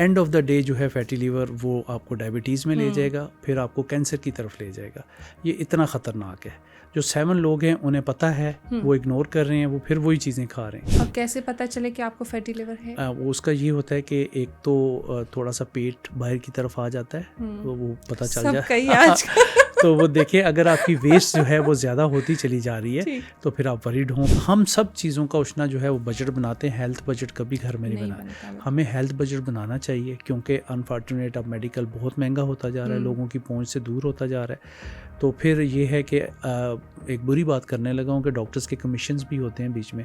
End of the day जो है fatty liver वो आपको डायबिटीज़ में ले जाएगा, फिर आपको कैंसर की तरफ ले जाएगा। ये इतना ख़तरनाक है। जो 7 लोग हैं उन्हें पता है, वो इग्नोर कर रहे हैं, वो फिर वही चीज़ें खा रहे हैं। और कैसे पता चले कि आपको फैटी लिवर है? वो उसका ये होता है कि एक तो थोड़ा सा पेट बाहर की तरफ आ जाता है, तो वो पता चल जाए। तो वो देखिए, अगर आपकी वेस्ट जो है वो ज़्यादा होती चली जा रही है तो फिर आप वरीड हों। हम सब चीज़ों का उठना जो है वो बजट बनाते हैं, हेल्थ बजट कभी घर में नहीं बनाते। हमें हेल्थ बजट बनाना चाहिए, क्योंकि अनफॉर्चुनेट अब मेडिकल बहुत महंगा होता जा रहा है, लोगों की पहुंच से दूर होता जा रहा है। तो फिर ये है कि एक बुरी बात करने लगा हूँ कि डॉक्टर्स के कमीशंस भी होते हैं बीच में,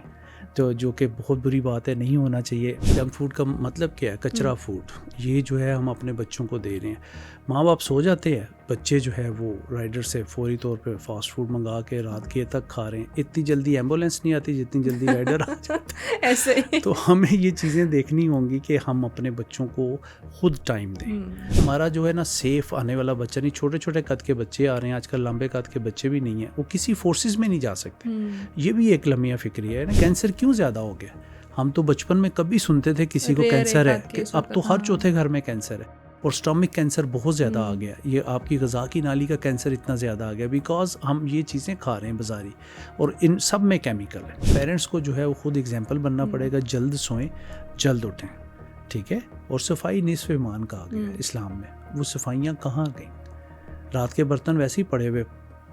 तो जो कि बहुत बुरी बात है, नहीं होना चाहिए। जंक फूड का मतलब क्या है? कचरा फूड। ये जो है हम अपने बच्चों को दे रहे हैं। माँ बाप सो जाते हैं, बच्चे जो है वो राइडर से फौरी तौर पे फास्ट फूड मंगा के रात के तक खा रहे हैं। इतनी जल्दी एम्बुलेंस नहीं आती जितनी जल्दी राइडर आ जाता है। ऐसे तो हमें ये चीज़ें देखनी होंगी कि हम अपने बच्चों को खुद टाइम दें। हमारा जो है ना सेफ आने वाला बच्चा नहीं, छोटे छोटे कद के बच्चे आ रहे हैं आजकल, लंबे कद के बच्चे भी नहीं हैं, वो किसी फोर्सेस में नहीं जा सकते। ये भी एक लम्हा फिक्री है ना। कैंसर क्यों ज़्यादा हो गया? हम तो बचपन में कभी सुनते थे किसी को कैंसर है, कि अब तो हर चौथे घर में कैंसर है। और स्टमक कैंसर बहुत ज़्यादा आ गया। ये आपकी ग़िज़ा की नाली का कैंसर इतना ज़्यादा आ गया बिकॉज हम ये चीज़ें खा रहे हैं बाजारी, और इन सब में केमिकल है। पेरेंट्स को जो है वो खुद एग्जाम्पल बनना पड़ेगा। जल्द सोएं, जल्द उठें, ठीक है। और सफाई निस्फ़ ईमान कहा गया है इस्लाम में। वो सफाइयाँ कहाँ गई? रात के बर्तन वैसे ही पड़े हुए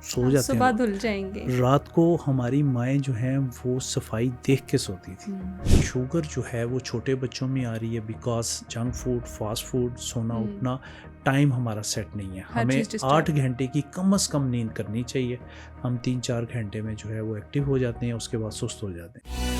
सो जाते हैं, सुबह धुल जाएंगे। रात को हमारी माएँ जो हैं वो सफाई देख के सोती थी। शुगर जो है वो छोटे बच्चों में आ रही है because junk food, fast food, सोना उठना, टाइम हमारा सेट नहीं है। हमें 8 घंटे की कम से कम नींद करनी चाहिए। हम 3-4 घंटे में जो है वो एक्टिव हो जाते हैं, उसके बाद सुस्त हो जाते हैं।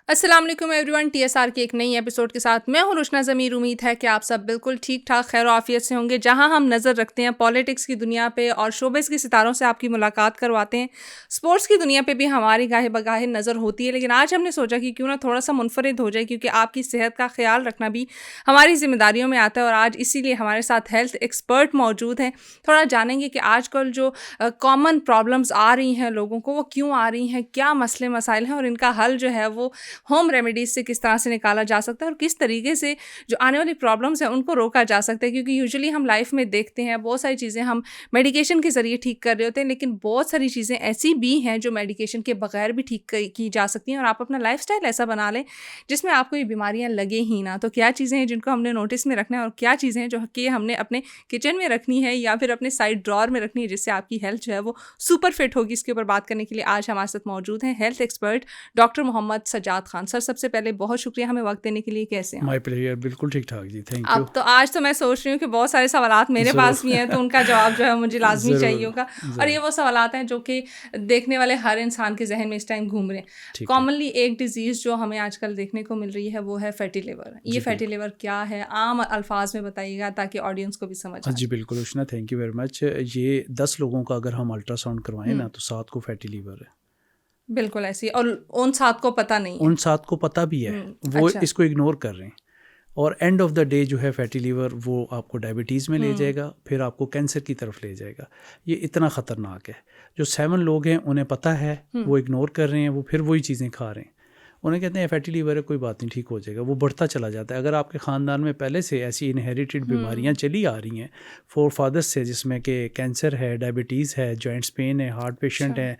अस्सलाम वालेकुम एवरीवन, TSR की एक नई एपिसोड के साथ मैं हूं रुशना ज़मीर। उम्मीद है कि आप सब बिल्कुल ठीक ठाक खैर आफियत से होंगे। जहां हम नज़र रखते हैं पॉलिटिक्स की दुनिया पे और शोबिस के सितारों से आपकी मुलाकात करवाते हैं, स्पोर्ट्स की दुनिया पे भी हमारी गाहे बगाहे नज़र होती है। लेकिन आज हमने सोचा कि क्यों ना थोड़ा सा मुनफरिद हो जाए, क्योंकि आपकी सेहत का ख्याल रखना भी हमारी जिम्मेदारियों में आता है। और आज इसीलिए हमारे साथ हेल्थ एक्सपर्ट मौजूद हैं। थोड़ा जानेंगे कि आजकल जो कॉमन प्रॉब्लम्स आ रही हैं लोगों को, वो क्यों आ रही हैं, क्या मसले मसाइल हैं और इनका हल जो है वो होम रेमेडीज से किस तरह से निकाला जा सकता है और किस तरीके से जो आने वाली प्रॉब्लम्स हैं उनको रोका जा सकता है। क्योंकि यूजुअली हम लाइफ में देखते हैं बहुत सारी चीज़ें हम मेडिकेशन के ज़रिए ठीक कर रहे होते हैं, लेकिन बहुत सारी चीज़ें ऐसी भी हैं जो मेडिकेशन के बगैर भी ठीक की जा सकती हैं। और आप अपना लाइफस्टाइल ऐसा बना लें जिसमें आपको ये बीमारियां लगे ही ना। तो क्या चीज़ें हैं जिनको हमने नोटिस में रखना है और क्या चीज़ें हैं जो कि हमने अपने किचन में रखनी है या फिर अपने साइड ड्रॉर में रखनी है, जिससे आपकी हेल्थ जो है वो सुपर फिट होगी। इसके ऊपर बात करने के लिए आज हमारे साथ मौजूद हैं health expert doctor Mohammad Sajjad Khan. Sir, सबसे पहले बहुत शुक्रिया हमें वक्त देने के लिए। कैसे हैं? My pleasure. बिल्कुल ठीक ठाक जी, थैंक यू। अब तो आज तो मैं सोच रही हूँ कि बहुत सारे सवालात मेरे पास भी हैं, तो उनका जवाब जो है मुझे लाजमी चाहिए होगा। और ये वो सवालात हैं जो कि देखने वाले हर इंसान के जहन में इस टाइम घूम रहे हैं। कॉमनली एक डिजीज़ जो हमें आजकल देखने को मिल रही है वो है फैटी लिवर। ये फैटी लिवर क्या है, आम अल्फाज में बताइएगा ताकि ऑडियंस को भी समझ आए। जी बिल्कुल उष्णा, थैंक यू वेरी मच। ये 10 लोगों का अगर हम अल्ट्रासाउंड करवाएं ना तो 7 को फैटी लिवर है। बिल्कुल ऐसी, और उन 7 को पता नहीं है। उन 7 को पता भी है, वो अच्छा। इसको इग्नोर कर रहे हैं। और एंड ऑफ द डे जो है फैटी लीवर वो आपको डायबिटीज़ में ले जाएगा, फिर आपको कैंसर की तरफ ले जाएगा। ये इतना ख़तरनाक है। जो 7 लोग हैं उन्हें पता है, वो इग्नोर कर रहे हैं, वो फिर वही चीज़ें खा रहे हैं। उन्हें कहते हैं फैटी लीवर है, कोई बात नहीं, ठीक हो जाएगा। वो बढ़ता चला जाता है। अगर आपके ख़ानदान में पहले से ऐसी इनहेरिटेड बीमारियां चली आ रही हैं फोर फादर्स से, जिसमें कि कैंसर है, डायबिटीज़ है, जॉइंट्स पेन है, हार्ट पेशेंट है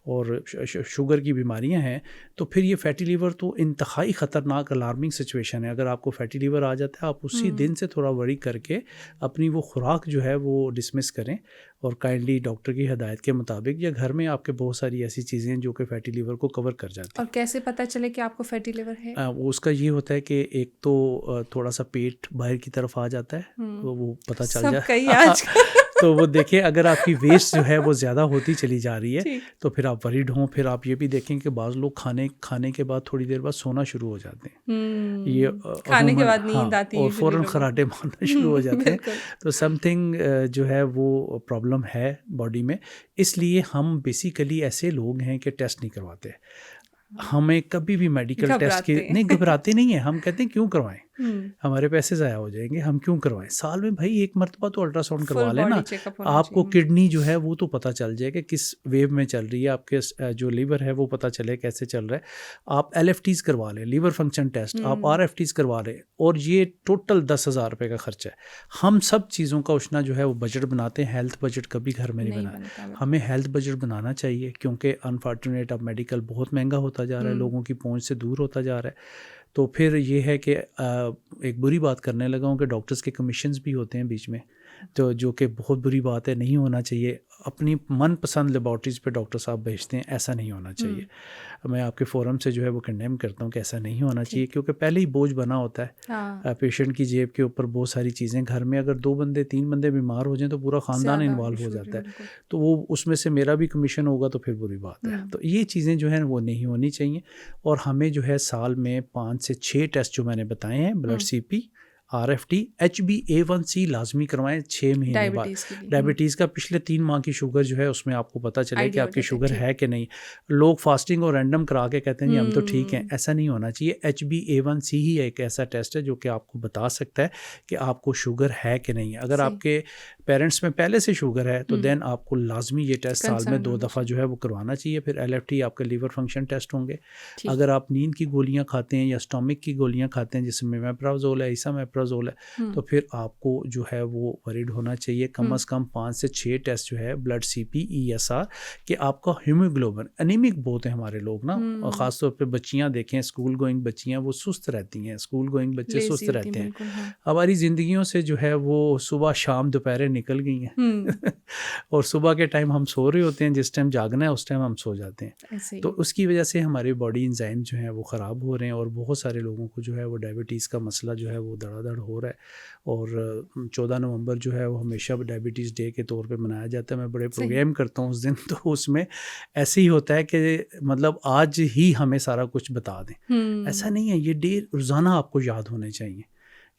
और शुगर की बीमारियां हैं, तो फिर ये फैटी लीवर तो इंतहाई ख़तरनाक अलार्मिंग सिचुएशन है। अगर आपको फैटी लीवर आ जाता है, आप उसी दिन से थोड़ा वरी करके अपनी वो खुराक जो है वो डिसमिस करें और काइंडली डॉक्टर की हिदायत के मुताबिक, या घर में आपके बहुत सारी ऐसी चीज़ें हैं जो कि फैटी लीवर को कवर कर जाती हैं। और कैसे पता चले कि आपको फैटी लिवर है? वो उसका ये होता है कि एक तो थोड़ा सा पेट बाहर की तरफ आ जाता है, तो वो पता चल जाए। तो वो देखिए, अगर आपकी वेस्ट जो है वो ज़्यादा होती चली जा रही है तो फिर आप वरीड हों। फिर आप ये भी देखें कि बाज़ लोग खाने के बाद थोड़ी देर बाद सोना शुरू हो जाते हैं। ये खाने के बाद नींद आती है और फ़ौरन खराटे मारना शुरू हो जाते हैं। तो समथिंग जो है वो प्रॉब्लम है बॉडी में। इसलिए हम बेसिकली ऐसे लोग हैं कि टेस्ट नहीं करवाते। हमें कभी भी मेडिकल टेस्ट के नहीं, घबराते नहीं हैं। हम कहते हैं क्यों करवाएं, हमारे पैसे ज़ाया हो जाएंगे, हम क्यों करवाएं? साल में भाई एक मरतबा तो अल्ट्रासाउंड करवा लेना, आपको किडनी जो है वो तो पता चल जाएगा किस वेव में चल रही है, आपके जो लीवर है वो पता चले कैसे चल रहा है। आप LFTs करवा लें, लीवर फंक्शन टेस्ट, आप RFTs करवा लें, और ये टोटल 10,000 रुपये का खर्चा है। हम सब चीज़ों का उसना जो है वो बजट बनाते हैं, हेल्थ बजट कभी घर में नहीं बनाया। हमें हेल्थ बजट बनाना चाहिए, क्योंकि अनफॉर्चुनेट अब मेडिकल बहुत महंगा होता जा रहा है, लोगों की पहुंच से दूर होता जा रहा है। तो फिर ये है कि एक बुरी बात करने लगा हूँ कि डॉक्टर्स के कमीशंस भी होते हैं बीच में, तो जो कि बहुत बुरी बात है, नहीं होना चाहिए। अपनी मनपसंद लेबॉर्ट्रीज़ पे डॉक्टर साहब भेजते हैं, ऐसा नहीं होना चाहिए। मैं आपके फोरम से जो है वो कंडेम करता हूँ कि ऐसा नहीं होना चाहिए, क्योंकि पहले ही बोझ बना होता है पेशेंट की जेब के ऊपर बहुत सारी चीज़ें। घर में अगर 2 बंदे 3 बंदे बीमार हो जाएं तो पूरा ख़ानदान इन्वॉल्व हो जाता है, तो वो उसमें से मेरा भी कमीशन होगा तो फिर बुरी बात है। तो ये चीज़ें जो है वो नहीं होनी चाहिए। और हमें जो है साल में 5 से 6 टेस्ट जो मैंने बताए हैं, ब्लड CP, RFT, HbA1c लाजमी करवाएं 6 महीने बाद। डायबिटीज़ का पिछले 3 माह की शुगर जो है उसमें आपको पता चले कि आपकी शुगर है कि नहीं। लोग फास्टिंग और रैंडम करा के कहते हैं जी हम तो ठीक हैं, ऐसा नहीं होना चाहिए। HbA1c ही एक ऐसा टेस्ट है जो कि आपको बता सकता है कि आपको शुगर है कि नहीं। अगर आपके पेरेंट्स में पहले से शुगर है तो देन आपको लाजमी ये टेस्ट साल में 2 दफ़ा जो है वो करवाना चाहिए। फिर LFT, आपके लीवर फंक्शन टेस्ट होंगे। अगर आप नींद की गोलियाँ खाते हैं या स्टोमिक की गोलियाँ खाते हैं जिसमें मेप्राजोल है, इसामेप्राजोल है, तो फिर आपको जो है वो वरीड होना चाहिए। कम से कम 5 से 6 टेस्ट जो है ब्लड CP, ESR, कि आपका हीमोग्लोबिन, एनीमिक बहुत है हमारे लोग ना, और ख़ासतौर पर बच्चियाँ देखें, स्कूल गोइंग बच्चियाँ वो सुस्त रहती हैं, स्कूल गोइंग बच्चे सुस्त रहते हैं। हमारी ज़िंदगियों से जो है वो सुबह शाम दोपहर निकल गई हैं और सुबह के टाइम हम सो रहे होते हैं, जिस टाइम जागना है उस टाइम हम सो जाते हैं। तो उसकी वजह से हमारी बॉडी एंजाइम जो है वो ख़राब हो रहे हैं, और बहुत सारे लोगों को जो है वो डायबिटीज़ का मसला जो है वो धड़ाधड़ हो रहा है। और 14 नवंबर जो है वो हमेशा डायबिटीज़ डे के तौर पे मनाया जाता है। मैं बड़े प्रोग्राम करता हूँ उस दिन, तो उसमें ऐसे ही होता है कि मतलब आज ही हमें सारा कुछ बता दें, ऐसा नहीं है। ये डे रोज़ाना आपको याद होने चाहिए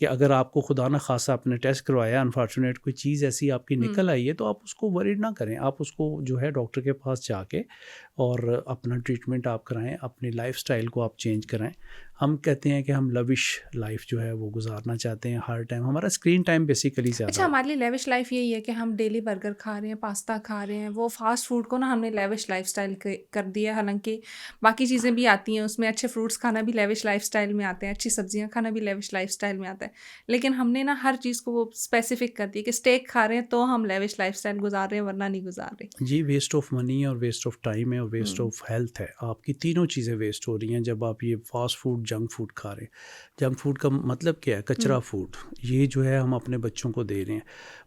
कि अगर आपको खुदा न खासा आपने टेस्ट करवाया, अनफॉर्चुनेट कोई चीज़ ऐसी आपकी निकल आई है, तो आप उसको वरीड ना करें। आप उसको जो है डॉक्टर के पास जाके और अपना ट्रीटमेंट आप कराएं, अपनी लाइफस्टाइल को आप चेंज कराएं। हम कहते हैं कि हम लविश लाइफ जो है वो गुजारना चाहते हैं हर टाइम, हमारा स्क्रीन टाइम बेसिकली ज़्यादा। अच्छा, हमारे लिए लेविश लाइफ यही है कि हम डेली बर्गर खा रहे हैं, पास्ता खा रहे हैं, वो फास्ट फूड को ना हमने लेविश लाइफस्टाइल कर दिया। हालांकि बाकी चीज़ें भी आती हैं उसमें, अच्छे फ्रूट्स खाना भी लेविश लाइफस्टाइल में आते हैं, अच्छी सब्जियां खाना भी लेविश लाइफस्टाइल में आता है। लेकिन हमने ना हर चीज़ को वो स्पेसिफिक कर दी कि स्टेक खा रहे हैं तो हम लेविश लाइफस्टाइल गुजार रहे हैं, वरना नहीं गुजार रहे। जी, वेस्ट ऑफ मनी और वेस्ट ऑफ टाइम है और वेस्ट ऑफ हेल्थ है। आपकी तीनों चीज़ें वेस्ट हो रही हैं जब आप ये फास्ट फूड, जंक फूड खा रहे हैं। जंक फूड का मतलब क्या है? कचरा फूड। ये जो है हम अपने बच्चों को दे रहे हैं।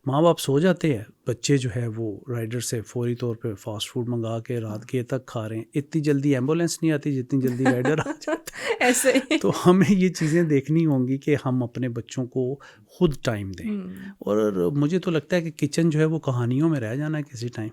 माँ बाप सो जाते हैं, बच्चे जो है वो राइडर से फौरी तौर पे फास्ट फूड मंगा के रात के तक खा रहे हैं। इतनी जल्दी एम्बुलेंस नहीं आती जितनी जल्दी राइडर आ जाता है ऐसे। तो हमें ये चीज़ें देखनी होंगी कि हम अपने बच्चों को खुद टाइम दें। और मुझे तो लगता है कि किचन जो है वो कहानियों में रह जाना है किसी टाइम।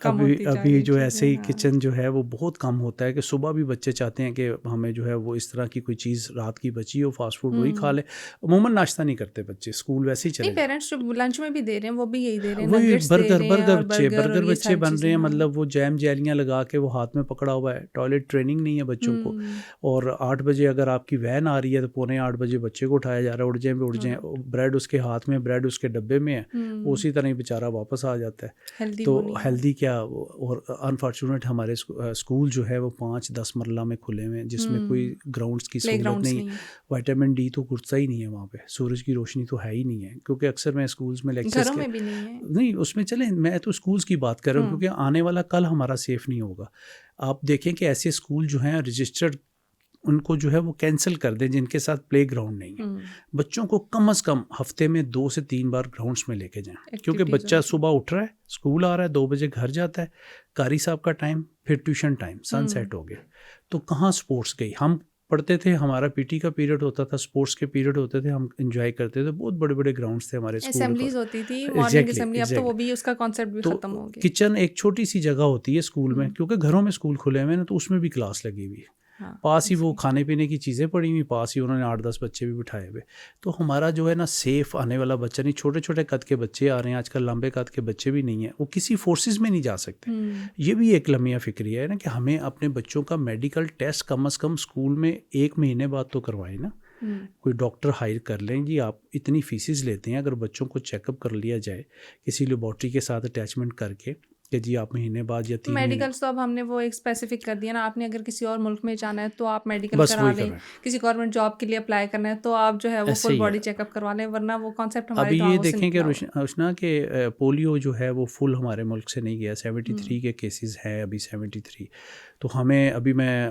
अभी जो ऐसे ही किचन जो है वो बहुत कम होता है कि सुबह भी बच्चे चाहते हैं कि हमें जो है वो इस तरह की कोई चीज़ रात की बची हो, फास्ट फूड वही खा ले। अमूमन नाश्ता नहीं करते बच्चे, स्कूल वैसे ही चले। पेरेंट्स जो लंच में भी दे रहे हैं वो भी यही दे रहे हैं, वही बर्गर बच्चे बन रहे हैं। मतलब वो जैम जेलियाँ लगा के वो हाथ में पकड़ा हुआ है। टॉयलेट ट्रेनिंग नहीं है बच्चों को। और 8 बजे अगर आपकी वैन आ रही है तो 7:45 बजे बच्चे को उठाया जा रहा है, उठ जाएं। ब्रेड उसके हाथ में, ब्रेड उसके डब्बे में है, उसी तरह ही बेचारा वापस आ जाता है। तो हेल्दी क्या। और अनफॉर्चुनेट हमारे स्कूल जो है वो 5-10 मरला में खुले हुए हैं, जिसमें कोई ग्राउंड्स की सहूलत नहीं है। विटामिन डी तो घुसता ही नहीं है वहाँ पे, सूरज की रोशनी तो है ही नहीं है। क्योंकि अक्सर मैं स्कूल्स में लेक्चर्स नहीं उसमें चले, मैं तो स्कूल्स की बात कर रहा हूँ, क्योंकि आने वाला कल हमारा सेफ नहीं होगा। आप देखें कि ऐसे स्कूल जो हैं रजिस्टर्ड, उनको जो है वो कैंसिल कर दें जिनके साथ प्ले ग्राउंड नहीं है। बच्चों को कम से कम हफ्ते में 2 से 3 बार ग्राउंड्स में लेके जाएं, क्योंकि बच्चा सुबह उठ रहा है, स्कूल आ रहा है, 2 बजे घर जाता है, कारी साहब का टाइम, फिर ट्यूशन टाइम, सनसेट हो गया, तो कहाँ स्पोर्ट्स गई। हम पढ़ते थे, हमारा पीटी का पीरियड होता था, स्पोर्ट्स के पीरियड होते थे, हम एंजॉय करते थे। बहुत बड़े बड़े ग्राउंड्स थे हमारे स्कूल, असेंबलीज होती थी, मॉर्निंग असेंबली। अब तो वो भी, उसका कॉन्सेप्ट भी खत्म हो गया। किचन एक छोटी सी जगह होती है स्कूल में, क्योंकि घरों में स्कूल खुले हुए हैं, तो उसमें भी क्लास लगी हुई है। पास ही वो खाने पीने की चीज़ें पड़ी हुई, पास ही उन्होंने 8-10 बच्चे भी बिठाए हुए। तो हमारा जो है ना सेफ आने वाला बच्चा नहीं। छोटे छोटे कद के बच्चे आ रहे हैं आजकल, लंबे कद के बच्चे भी नहीं हैं, वो किसी फोर्सेस में नहीं जा सकते। ये भी एक लम्हा फिक्री है ना कि हमें अपने बच्चों का मेडिकल टेस्ट कम से कम स्कूल में 1 महीने बाद तो करवाएं ना। कोई डॉक्टर हायर कर लें जी, आप इतनी फीसिस लेते हैं, अगर बच्चों को चेकअप कर लिया जाए किसी लेबॉर्ट्री के साथ अटैचमेंट करके कि जी आप महीने बाद या 3 महीने। मेडिकल्स तो अब हमने वो एक स्पेसिफिक कर दिया ना, आपने अगर किसी और मुल्क में जाना है तो आप मेडिकल करा लें, किसी गवर्नमेंट जॉब के लिए अप्लाई करना है तो आप जो है वो फुल बॉडी चेकअप करवा लें, वरना वो कॉन्सेप्ट हमारे अभी ये देखें कि रोशना के पोलियो जो है वो फुल हमारे मुल्क से नहीं गया, 73 के केसेस हैं अभी 73। तो हमें अभी मैं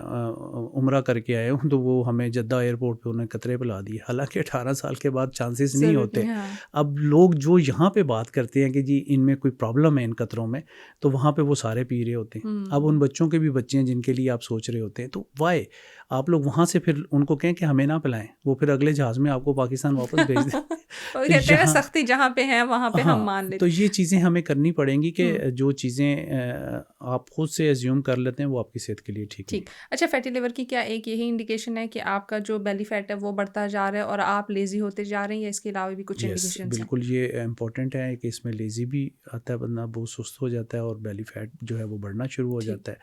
उम्रा करके आया हूँ, तो वो हमें जद्दा एयरपोर्ट पे उन्होंने कतरे पिला दिए, हालांकि 18 साल के बाद चांसेस नहीं होते। अब लोग जो यहाँ पे बात करते हैं कि जी इनमें कोई प्रॉब्लम है इन कतरों में, तो वहाँ पे वो सारे पी रहे होते हैं। अब उन बच्चों के भी बच्चे हैं जिनके लिए आप सोच रहे होते हैं, तो वाई आप लोग वहाँ से फिर उनको कहें कि हमें ना पिलाएं, वो फिर अगले जहाज़ में आपको पाकिस्तान वापस भेज दें। सख्ती जहाँ पे है वहाँ पे हम मान लेते। तो ये चीज़ें हमें करनी पड़ेंगी कि जो चीज़ें आप खुद से एज्यूम कर लेते हैं वो आपकी सेहत के लिए ठीक। अच्छा, फैटी लिवर की क्या एक यही इंडिकेशन है कि आपका जो बेली फैट है वो बढ़ता जा रहा है और आप लेज़ी होते जा रहे हैं, या इसके अलावा भी कुछ इंडिकेशन हैं? बिल्कुल, ये इम्पोर्टेंट है कि इसमें लेज़ी भी आता है, बंदा बहुत सुस्त हो जाता है और बेली फैट जो है वो बढ़ना शुरू हो जाता है।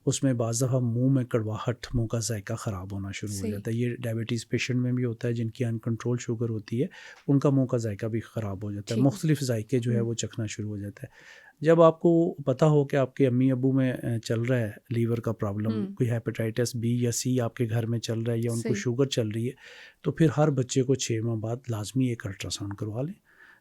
उसमें बाज़ दफ़ा मुंह में कड़वाहट, मुंह का जायका ख़राब होना शुरू हो जाता है। ये डायबिटीज़ पेशेंट में भी होता है, जिनकी अनकंट्रोल शुगर होती है उनका मुंह का जायका भी ख़राब हो जाता है, मुख्तलिफ जायके जो है वो चखना शुरू हो जाता है। जब आपको पता हो कि आपके अम्मी अबू में चल रहा है लीवर का प्रॉब्लम, कोई हेपेटाइटिस बी या सी आपके घर में चल रहा है, या उनको शुगर चल रही है, तो फिर हर बच्चे को 6 माह बाद लाजमी एक अल्ट्रासाउंड करवा लें,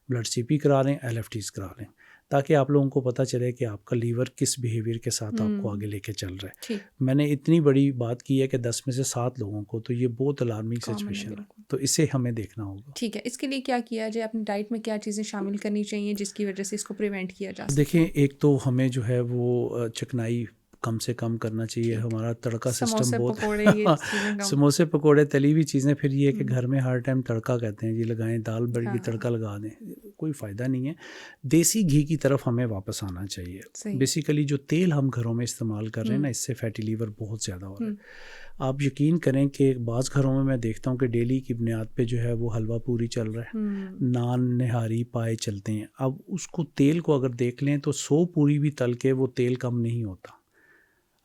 ब्लड CP करा लें, LFTs करा लें, ताकि आप लोगों को पता चले कि आपका लीवर किस बिहेवियर के साथ आपको आगे लेके चल रहा है। मैंने इतनी बड़ी बात की है कि 10 में से 7 लोगों को, तो ये बहुत अलार्मिंग सिचुएशन है, तो इसे हमें देखना होगा। ठीक है, इसके लिए क्या किया जाए, अपनी डाइट में क्या चीज़ें शामिल करनी चाहिए जिसकी वजह से इसको प्रिवेंट किया जा सके? देखिए, एक तो हमें जो है वो चिकनाई कम से कम करना चाहिए। हमारा तड़का सिस्टम बहुत समोसे पकोड़े तली हुई चीज़ें, फिर ये है कि घर में हर टाइम तड़का कहते हैं जी लगाएं, दाल बड़ी तड़का लगा दें, कोई फ़ायदा नहीं है। देसी घी की तरफ हमें वापस आना चाहिए। बेसिकली जो तेल हम घरों में इस्तेमाल कर रहे हैं ना, इससे फैटी लीवर बहुत ज़्यादा हो रहा है। आप यकीन करें कि बाज़ घरों में मैं देखता हूँ कि डेली की बुनियाद पे जो है वो हलवा पूरी चल रहा है, नान निहारी पाए चलते हैं। अब उसको तेल को अगर देख लें तो 100 पूरी भी तल के वो तेल कम नहीं होता।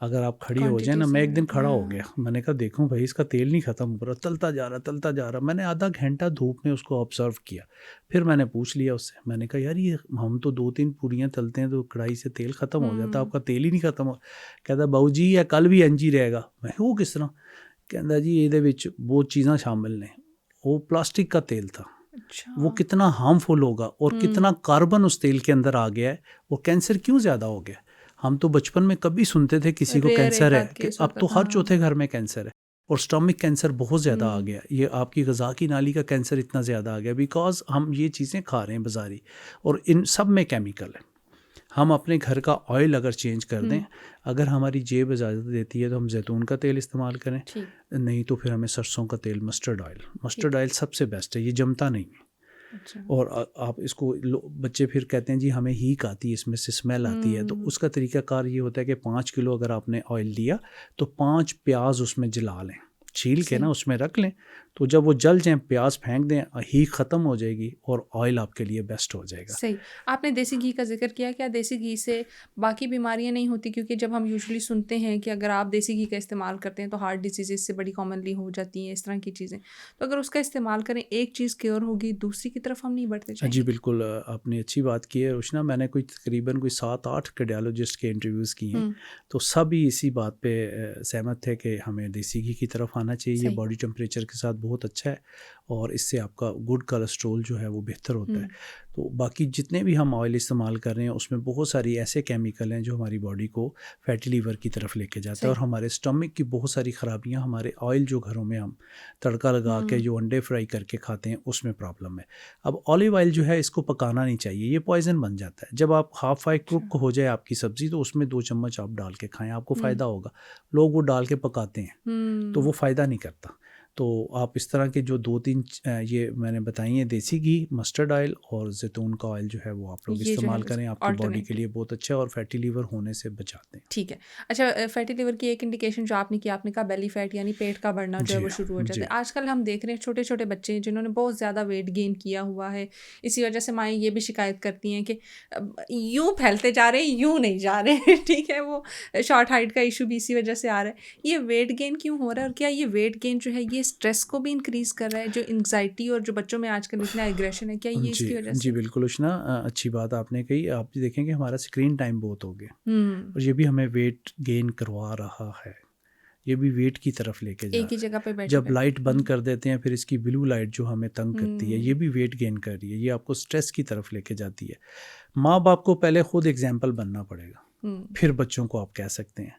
अगर आप खड़ी हो जाए ना, मैं एक दिन खड़ा हो गया, मैंने कहा देखूं भाई इसका तेल नहीं ख़त्म हो रहा, तलता जा रहा। मैंने आधा घंटा धूप में उसको ऑब्जर्व किया, फिर मैंने पूछ लिया उससे, मैंने कहा यार ये हम तो 2-3 पूरियाँ तलते हैं तो कढ़ाई से तेल ख़त्म हो जाता, आपका तेल ही नहीं ख़त्म हो। कहता बाऊ जी या कल भी इंज ही रहेगा। मैं वो किस तरह? कहता जी ये बहुत चीज़ां शामिल ने, वो प्लास्टिक का तेल था। वो कितना हार्मफुल होगा और कितना कार्बन उस तेल के अंदर आ गया है, और कैंसर क्यों ज़्यादा हो गया। हम तो बचपन में कभी सुनते थे किसी को कैंसर है, कि अब तो हर चौथे घर में कैंसर है, और स्टमक कैंसर बहुत ज़्यादा आ गया। ये आपकी ग़िज़ा की नाली का कैंसर इतना ज़्यादा आ गया बिकॉज हम ये चीज़ें खा रहे हैं बाज़ारी, और इन सब में केमिकल है। हम अपने घर का ऑयल अगर चेंज कर दें, अगर हमारी जेब इजाज़त देती है तो हम जैतून का तेल इस्तेमाल करें, नहीं तो फिर हमें सरसों का तेल, मस्टर्ड ऑयल सबसे बेस्ट है, ये जमता नहीं है। और आप इसको बच्चे फिर कहते हैं जी हमें हीक आती है, इसमें से स्मेल आती है, तो उसका तरीकाकार ये होता है कि 5 किलो अगर आपने ऑयल लिया तो 5 प्याज उसमें जला लें, छील के ना उसमें रख लें, तो जब वो जल जाए प्याज फेंक दें, हीक ख़त्म हो जाएगी और ऑयल आपके लिए बेस्ट हो जाएगा। सही। आपने देसी घी का जिक्र किया, क्या देसी घी से बाकी बीमारियां नहीं होती? क्योंकि जब हम यूजुअली सुनते हैं कि अगर आप देसी घी का इस्तेमाल करते हैं तो हार्ट डिजीज़ से बड़ी कॉमनली हो जाती हैं, इस तरह की चीज़ें, तो अगर उसका इस्तेमाल करें एक चीज़ क्योर होगी, दूसरी की तरफ हम नहीं बढ़ते जाएंगे। जी बिल्कुल, आपने अच्छी बात की है रोशना। मैंने तकरीबन 7-8 कार्डियोलॉजिस्ट के इंटरव्यूज़ किए हैं, तो सभी इसी बात पर सहमत थे कि हमें देसी घी की तरफ आना चाहिए। ये बॉडी टेम्परेचर के साथ बहुत अच्छा है और इससे आपका गुड कोलेस्ट्रॉल जो है वो बेहतर होता है। तो बाकी जितने भी हम ऑयल इस्तेमाल कर रहे हैं उसमें बहुत सारी ऐसे केमिकल हैं जो हमारी बॉडी को फैटी लीवर की तरफ लेके जाता है, और हमारे स्टमक की बहुत सारी ख़राबियां हमारे ऑयल जो घरों में हम तड़का लगा के जो अंडे फ्राई करके खाते हैं उसमें प्रॉब्लम है। अब ऑलिव ऑयल जो है इसको पकाना नहीं चाहिए, ये पॉइजन बन जाता है। जब आप हाफ फ्राई कुक हो जाए आपकी सब्ज़ी तो उसमें 2 चम्मच आप डाल के खाएँ, आपको फ़ायदा होगा। लोग वो डाल के पकाते हैं तो वो फ़ायदा नहीं करता। तो आप इस तरह के जो 2-3 ये मैंने बताई हैं, देसी घी, मस्टर्ड ऑयल और जैतून का ऑयल जो है वो आप लोग इस्तेमाल करें, आपकी बॉडी के लिए बहुत अच्छा है और फैटी लीवर होने से बचाते हैं। ठीक है। अच्छा, फैटी लीवर की एक इंडिकेशन जो आपने कहा बेली फैट यानी पेट का बढ़ना जो है वो शुरू हो जाता है। आजकल हम देख रहे हैं छोटे छोटे बच्चे जिन्होंने बहुत ज़्यादा वेट गेन किया हुआ है, इसी वजह से माएँ ये भी शिकायत करती हैं कि यूँ फैलते जा रहे हैं, यूँ नहीं जा रहे हैं। ठीक है, वो शॉर्ट हाइट का इशू भी इसी वजह से आ रहा है। ये वेट गेन क्यों हो रहा है और क्या ये वेट गेन जो है ये स्ट्रेस को भी इंक्रीज कर रहा है, जो एंग्जाइटी और जो बच्चों में आजकल इतना एग्रेशन है, क्या ये इसकी वजह से? जी बिल्कुल उष्णा, अच्छी बात आपने कही। आप देखेंगे हमारा स्क्रीन टाइम बहुत हो गया और ये भी हमें वेट गेन करवा रहा है, ये भी वेट की तरफ लेके जा एक ही जगह पे बैठे जब लाइट बंद कर देते हैं फिर इसकी ब्लू लाइट जो हमें तंग करती है, ये भी वेट गेन कर रही है, ये आपको स्ट्रेस की तरफ लेके जाती है। माँ बाप को पहले खुद एग्जाम्पल बनना पड़ेगा, फिर बच्चों को आप कह सकते हैं।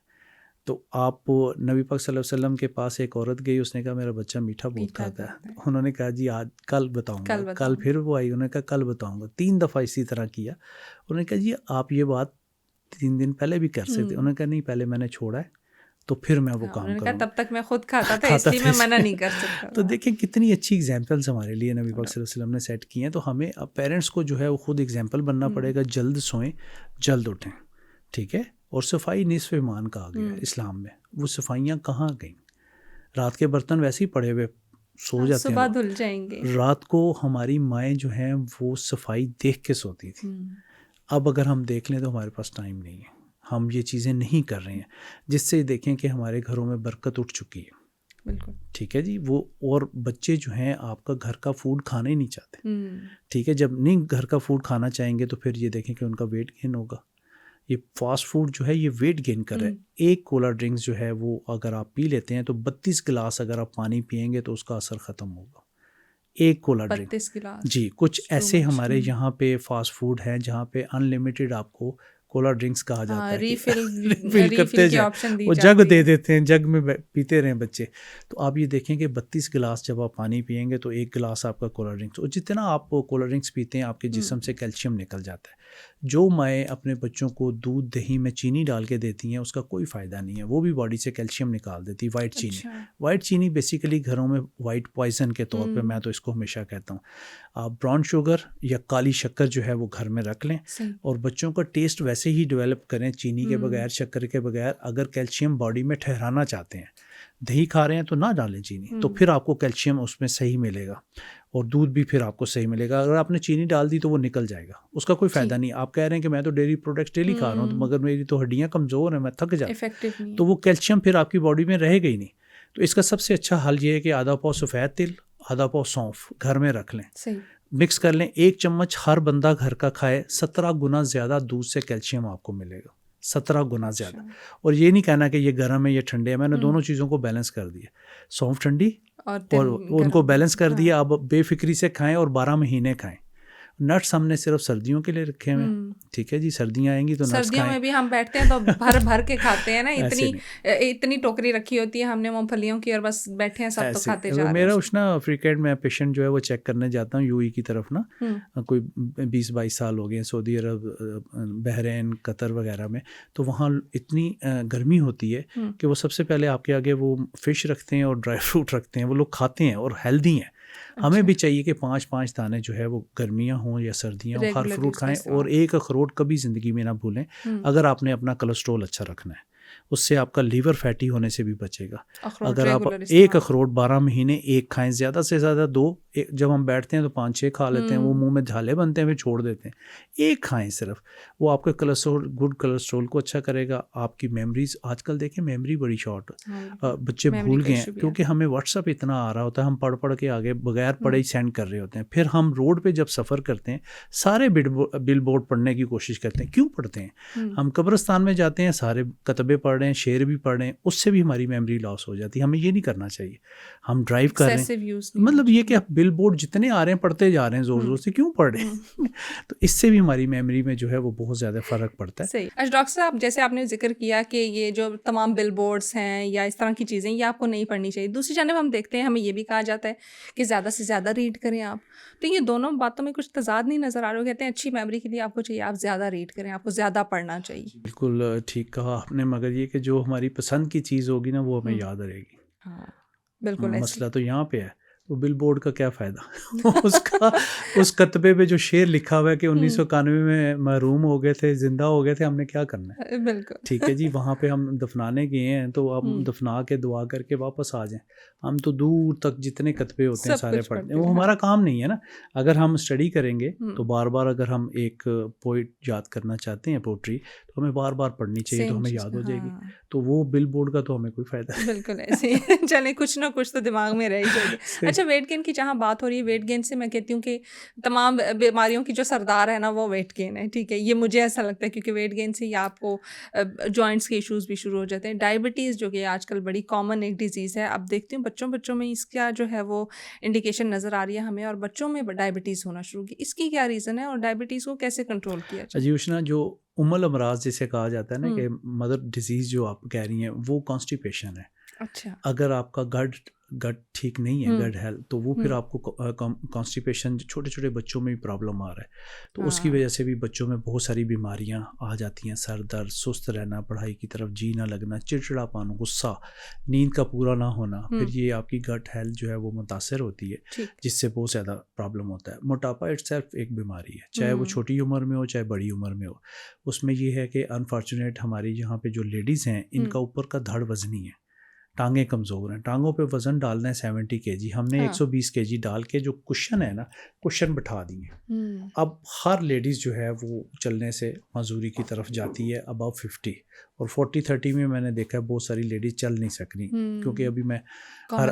तो आप नबी पाक सल्लल्लाहु अलैहि वसल्लम के पास एक औरत गई, उसने कहा मेरा बच्चा मीठा बहुत खाता है। उन्होंने कहा जी आज कल बताऊंगा, कल फिर वो आई, उन्होंने कहा कल बताऊंगा, 3 दफ़ा इसी तरह किया। उन्होंने कहा जी आप ये बात 3 दिन पहले भी कर सकते। उन्होंने कहा नहीं पहले मैंने छोड़ा है तो फिर मैं वो काम करूँगा, तब तक मैं खुद खाता था इसलिए मैं मना नहीं कर सकता। तो देखिए कितनी अच्छी एग्जाम्पल्स हमारे लिए नबी पाक सल्लल्लाहु अलैहि वसल्लम ने सेट किए हैं। तो हमें अब पेरेंट्स को जो है वो खुद एग्जाम्पल बनना पड़ेगा, जल्द सोएं जल्द उठें, ठीक है। और सफाई निस्फ़ ईमान कहा गया है इस्लाम में, वो सफाइयाँ कहाँ गई? रात के बर्तन वैसे ही पड़े हुए सो जाते सुबह धुल जाएंगे। रात को हमारी माएँ जो हैं वो सफाई देख के सोती थी। अब अगर हम देख लें तो हमारे पास टाइम नहीं है, हम ये चीज़ें नहीं कर रहे हैं, जिससे देखें कि हमारे घरों में बरकत उठ चुकी है। बिल्कुल ठीक है जी। वो और बच्चे जो हैं आपका घर का फूड खाना ही नहीं चाहते, ठीक है। जब नहीं घर का फूड खाना चाहेंगे तो फिर ये देखें कि उनका वेट गेन होगा। ये फास्ट फूड जो है ये वेट गेन कर रहा है। एक कोला ड्रिंक्स जो है वो अगर आप पी लेते हैं तो 32 गिलास अगर आप पानी पिएंगे तो उसका असर ख़त्म होगा। एक कोला ड्रिंक 32 गिलास जी। कुछ ऐसे हमारे यहाँ पे फास्ट फूड हैं जहाँ पे अनलिमिटेड आपको कोला ड्रिंक्स कहा जाता है, रिफिल करते जाए, वो जग दे देते हैं, जग में पीते रहें बच्चे। तो आप ये देखें कि 32 गिलास जब आप पानी पिएंगे तो 1 गिलास आपका कोला ड्रिंक्स, और जितना आप कोला ड्रिंक्स पीते हैं आपके जिस्म से कैल्शियम निकल जाता है। जो माएँ अपने बच्चों को दूध दही में चीनी डाल के देती हैं उसका कोई फ़ायदा नहीं है, वो भी बॉडी से कैल्शियम निकाल देती है। वाइट चीनी, वाइट चीनी बेसिकली घरों में वाइट पॉइजन के तौर पे मैं तो इसको हमेशा कहता हूँ। आप ब्राउन शुगर या काली शक्कर जो है वो घर में रख लें और बच्चों का टेस्ट वैसे ही डेवलप करें, चीनी के बगैर, शक्कर के बगैर। अगर कैल्शियम बॉडी में ठहराना चाहते हैं, दही खा रहे हैं तो ना डालें चीनी, तो फिर आपको कैल्शियम उसमें सही मिलेगा और दूध भी फिर आपको सही मिलेगा। अगर आपने चीनी डाल दी तो वो निकल जाएगा, उसका कोई फ़ायदा नहीं। आप कह रहे हैं कि मैं तो डेयरी प्रोडक्ट्स डेली खा रहा हूँ मगर मेरी तो हड्डियाँ कमज़ोर हैं, मैं थक जाता, तो वो कैल्शियम फिर आपकी बॉडी में रहेगा ही नहीं। तो इसका सबसे अच्छा हल ये है कि आधा पाव सफ़ेद तिल, आधा पाव सौंफ घर में रख लें, मिक्स कर लें। 1 चम्मच हर बंदा घर का खाए, 17 गुना ज़्यादा दूध से कैल्शियम आपको मिलेगा, 17 गुना ज़्यादा। और ये नहीं कहना कि ये गर्म है ये ठंडे है, मैंने दोनों चीज़ों को बैलेंस कर दिया। सौंफ ठंडी और उनको बैलेंस कर दिया। आप बेफिक्री से खाएं और 12 महीने खाएं। नट्स हमने सिर्फ सर्दियों के लिए रखे हुए, ठीक है जी। सर्दियाँ आएंगी तो सर्दियों में भी हम बैठते हैं तो भर भर के खाते हैं ना, इतनी टोकरी रखी होती है हमने मूंगफलियों की और बस बैठे हैं सब तो खाते जा रहे हैं। मेरा उष्णा फ्रीक्वेंट मैं पेशेंट जो है वो चेक करने जाता हूँ यूएई की तरफ ना, कोई 20-22 साल हो गए सऊदी अरब, बहरीन, कतर वगैरह में। तो वहाँ इतनी गर्मी होती है कि वो सबसे पहले आपके आगे वो फ़िश रखते हैं और ड्राई फ्रूट रखते हैं, वो लोग खाते हैं और हेल्दी हैं। हमें भी चाहिए कि 5-5 दाने जो है वो गर्मियाँ हों या सर्दियाँ हों, हर फ्रूट खाएं और एक अखरोट कभी ज़िंदगी में ना भूलें। अगर आपने अपना कोलेस्ट्रॉल अच्छा रखना है, उससे आपका लीवर फैटी होने से भी बचेगा। अगर आप एक अखरोट 12 महीने एक खाएं, ज़्यादा से ज़्यादा 2, जब हम बैठते हैं तो 5-6 खा लेते हैं, वो मुंह में झाले बनते हैं फिर छोड़ देते हैं। एक खाएं सिर्फ, वो आपके कोलेस्ट्रॉल, गुड कोलेस्ट्रॉल को अच्छा करेगा। आपकी मेमोरीज, आजकल देखें मेमोरी बड़ी शॉर्ट, बच्चे भूल गए हैं क्योंकि हमें व्हाट्सअप इतना आ रहा होता है, हम पढ़ के आगे बगैर पढ़े ही सेंड कर रहे होते हैं। फिर हम रोड पे जब सफ़र करते हैं सारे बिल बोर्ड पढ़ने की कोशिश करते हैं। क्यों पढ़ते हैं? हम कब्रिस्तान में जाते हैं, सारे कतबे पढ़ रहे हैं, शेर भी पढ़ रहे हैं, उससे भी हमारी मेमोरी लॉस हो जाती है। हमें ये नहीं करना चाहिए। हम ड्राइव कर रहे हैं, मतलब ये कि बिल बोर्ड जितने आ रहे हैं पढ़ते जा रहे हैं, जोर जोर से क्यों पढ़ रहे हैं? तो इससे भी हमारी मेमोरी में जो है वो बहुत ज़्यादा फ़र्क पड़ता है। सही। अच्छा डॉक्टर साहब, जैसे आपने जिक्र किया कि ये जो तमाम बिल बोर्ड्स हैं या इस तरह की चीज़ें ये आपको नहीं पढ़नी चाहिए। दूसरी जानब हम देखते हैं, हमें ये भी कहा जाता है कि ज़्यादा से ज़्यादा रीड करें आप। तो ये दोनों बातों में कुछ तजाद नहीं नज़र आ रहा? कहते हैं अच्छी मेमोरी के लिए आपको चाहिए आप ज़्यादा रीड करें, आपको ज़्यादा पढ़ना चाहिए। बिल्कुल ठीक कहा आपने, मगर ये कि जो हमारी पसंद की चीज़ होगी ना वो हमें याद रहेगी। हाँ बिल्कुल, मसला तो यहाँ पे है। तो बिल बोर्ड का क्या फ़ायदा उसका उस कतबे पे जो शेर लिखा हुआ है कि 1991 में महरूम हो गए थे, जिंदा हो गए थे, हमने क्या करना है? बिल्कुल ठीक है जी, वहाँ पे हम दफनाने गए हैं तो हम दफना के दुआ करके वापस आ जाएं। हम तो दूर तक जितने कतबे होते हैं सारे पढ़ते हैं, वो हमारा काम नहीं है ना। अगर हम स्टडी करेंगे तो बार बार, अगर हम एक पोइट याद करना चाहते हैं पोट्री, तो हमें बार बार पढ़नी चाहिए, तो हमें याद हो जाएगी। तो वो बिल बोर्ड का तो हमें कोई फ़ायदा नहीं। बिल्कुल ऐसे ही चले, कुछ ना कुछ तो दिमाग में रह ही जाएगी। अच्छा, वेट गेन की जहाँ बात हो रही है, वेट गेन से मैं कहती हूँ कि तमाम बीमारियों की जो सरदार है ना वो वेट गेन है, ठीक है, ये मुझे ऐसा लगता है, क्योंकि वेट गेन से ही आपको जॉइंट्स के इश्यूज भी शुरू हो जाते हैं। डायबिटीज़ जो कि आजकल बड़ी कॉमन एक डिजीज़ है, अब देखती हूँ बच्चों में इसका जो है वो इंडिकेशन नज़र आ रही है हमें, और बच्चों में डायबिटीज़ होना शुरू की। इसकी क्या रीज़न है और डायबिटीज़ को कैसे कंट्रोल किया जाए? जी उष्णा, जो उम्मुल अमराज जिसे कहा जाता है ना, कि मदर डिजीज़ जो आप कह रही हैं, वो कॉन्स्टिपेशन है। अच्छा, अगर आपका गट ठीक नहीं है, गट हेल्थ, तो वो फिर आपको कॉन्स्टिपेशन, छोटे छोटे बच्चों में भी प्रॉब्लम आ रहा है, तो उसकी वजह से भी बच्चों में बहुत सारी बीमारियां आ जाती हैं। सर दर्द, सुस्त रहना, पढ़ाई की तरफ जी ना लगना, चिड़चिड़ापन, गुस्सा, नींद का पूरा ना होना, फिर ये आपकी गट हेल्थ जो है वो मुतासर होती है, जिससे बहुत ज़्यादा प्रॉब्लम होता है। मोटापा इटसेल्फ एक बीमारी है, चाहे वो छोटी उम्र में हो चाहे बड़ी उम्र में हो। उसमें ये है कि अनफॉर्चुनेट हमारी यहाँ पे जो लेडीज़ हैं, इनका ऊपर का धड़ वजनी है, टांगें कमज़ोर हैं, टांगों पे वज़न डालना है 70 kg, हमने 120 kg डाल के जो कुशन है ना, कुशन बिठा दिए। अब हर लेडीज़ जो है वो चलने से मजदूरी की तरफ जाती है अबव 50, और 40-30 में मैंने देखा है बहुत सारी लेडीज़ चल नहीं सक रही, क्योंकि अभी मैं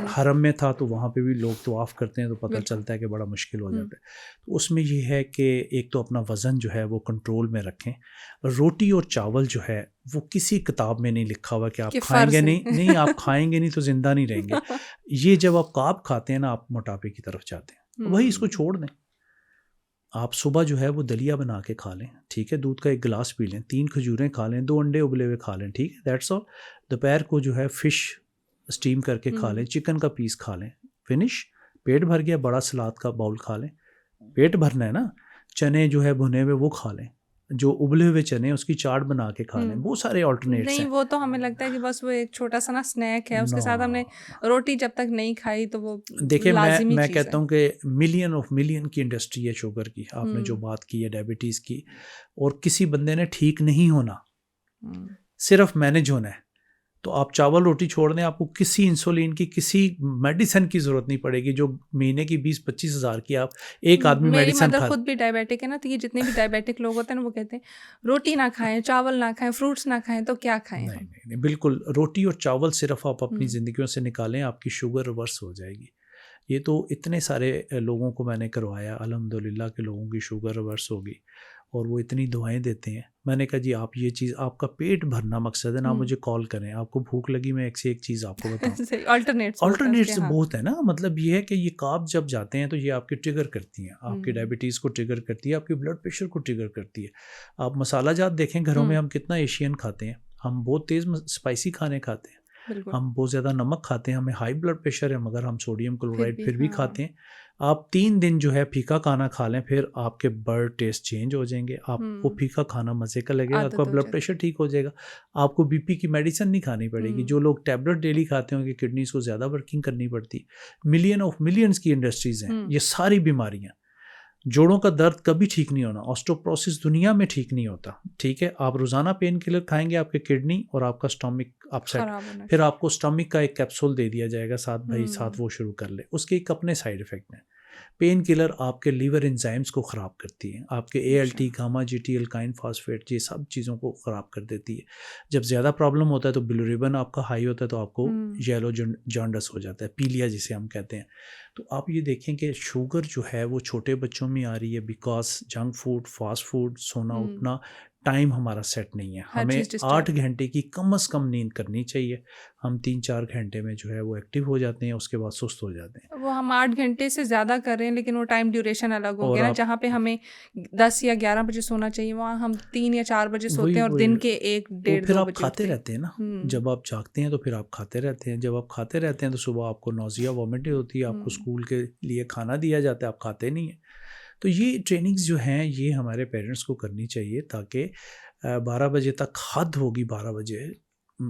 हरम में था तो वहाँ पे भी लोग तवाफ़ करते हैं, तो पता चलता है कि बड़ा मुश्किल हो जाता है। तो उसमें ये है कि एक तो अपना वज़न जो है वो कंट्रोल में रखें। रोटी और चावल जो है वो किसी किताब में नहीं लिखा हुआ कि आप खाएंगे नहीं आप खाएंगे नहीं तो ज़िंदा नहीं रहेंगे। ये जब आप कार्ब खाते हैं ना, आप मोटापे की तरफ जाते हैं। वही इसको छोड़ दें। आप सुबह जो है वो दलिया बना के खा लें, ठीक है, दूध का 1 गिलास पी लें, 3 खजूरें खा लें, 2 अंडे उबले हुए खा लें, ठीक है, दैट्स ऑल। दोपहर को जो है फ़िश स्टीम करके खा लें, चिकन का पीस खा लें, फिनिश। पेट भर गया, बड़ा सलाद का बाउल खा लें, पेट भरना है ना। चने जो है भुने हुए वो खा लें, जो उबले हुए चने उसकी चाट बना के खा लें। बहुत सारे ऑल्टरनेट्स नहीं, हैं। वो तो हमें लगता है कि बस वो एक छोटा सा ना स्नैक है, उसके साथ हमने रोटी जब तक नहीं खाई तो वो देखिए, मैं कहता हूँ कि मिलियन की इंडस्ट्री है शुगर की। आपने जो बात की है डायबिटीज़ की, और किसी बंदे ने ठीक नहीं होना, सिर्फ मैनेज होना है। तो आप चावल रोटी छोड़ दें, आपको किसी इंसुलिन की, किसी मेडिसिन की ज़रूरत नहीं पड़ेगी, जो महीने की 20-25 हज़ार की आप एक आदमी मेडिसिन मेरी मदर खुद भी डायबिटिक है ना, तो ये जितने भी डायबिटिक लोग होते हैं ना, वो कहते हैं रोटी ना खाएं, चावल ना खाएं, फ्रूट्स ना खाएं, तो क्या खाएं? नहीं, बिल्कुल, रोटी और चावल सिर्फ आप अपनी ज़िंदगियों से निकालें, आपकी शुगर रिवर्स हो जाएगी। ये तो इतने सारे लोगों को मैंने करवाया, अल्हम्दुलिल्लाह के लोगों की शुगर रिवर्स होगी, और वो इतनी दुआएं देते हैं। मैंने कहा जी, आप ये चीज़, आपका पेट भरना मकसद है ना, आप मुझे कॉल करें, आपको भूख लगी, मैं एक से एक चीज़ आपको बताऊँ। ऑल्टरनेट्स बहुत है ना, मतलब ये है कि ये कार्ब जब जाते हैं तो ये आपके ट्रिगर करती हैं, आपके डायबिटीज़ को ट्रिगर करती है, आपके ब्लड प्रेशर को ट्रिगर करती है। आप मसाला जात देखें, घरों में हम कितना एशियन खाते हैं, हम बहुत तेज़ स्पाइसी खाने खाते हैं, हम बहुत ज़्यादा नमक खाते हैं, हमें हाई ब्लड प्रेशर है, मगर हम सोडियम क्लोराइड फिर भी खाते हैं। आप 3 दिन जो है फीका खाना खा लें, फिर आपके ब्लड टेस्ट चेंज हो जाएंगे, आपको फीका खाना मज़े का लगेगा, आपका ब्लड प्रेशर ठीक हो जाएगा, आपको बीपी की मेडिसिन नहीं खानी पड़ेगी। जो लोग टैबलेट डेली खाते हैं, उनकी किडनीज़ को ज़्यादा वर्किंग करनी पड़ती। मिलियंस की इंडस्ट्रीज़ हैं। ये सारी बीमारियाँ, जोड़ों का दर्द कभी ठीक नहीं होना, ऑस्टियोपोरोसिस दुनिया में ठीक नहीं होता, ठीक है। आप रोज़ाना पेन किलर खाएंगे, आपके किडनी और आपका स्टमक अपसेट, फिर आपको स्टमक का एक कैप्सूल दे दिया जाएगा साथ वो शुरू कर ले, उसके एक अपने साइड इफ़ेक्ट हैं। पेन किलर आपके लीवर एंजाइम्स को ख़राब करती है, आपके ALT, gamma GT, alkyne phosphate, ये सब चीज़ों को ख़राब कर देती है। जब ज़्यादा प्रॉब्लम होता है तो बिलिरुबिन आपका हाई होता है, तो आपको येलो जॉन्डिस हो जाता है, पीलिया जिसे हम कहते हैं। तो आप ये देखें कि शुगर जो है वो छोटे बच्चों में आ रही है, because junk food, fast food, सोना उठना, टाइम हमारा सेट नहीं है। हमें 8 घंटे की कम से कम नींद करनी चाहिए। हम 3-4 घंटे में जो है वो एक्टिव हो जाते हैं, उसके बाद सुस्त हो जाते हैं। वो हम 8 घंटे से ज़्यादा कर रहे हैं, लेकिन वो टाइम ड्यूरेशन अलग हो गया ना। जहाँ पे हमें 10 या 11 बजे सोना चाहिए, वहाँ हम 3 या 4 बजे सोते हैं, और दिन के 1-1.5-2 फिर आप बजे खाते रहते हैं ना। जब आप जागते हैं तो फिर आप खाते रहते हैं, जब आप खाते रहते हैं तो सुबह आपको नौजिया वॉमिटिंग होती है, आपको स्कूल के लिए खाना दिया जाता है, आप खाते नहीं हैं। तो ये ट्रेनिंग्स जो हैं ये हमारे पेरेंट्स को करनी चाहिए, ताकि 12 बजे तक हद होगी, 12 बजे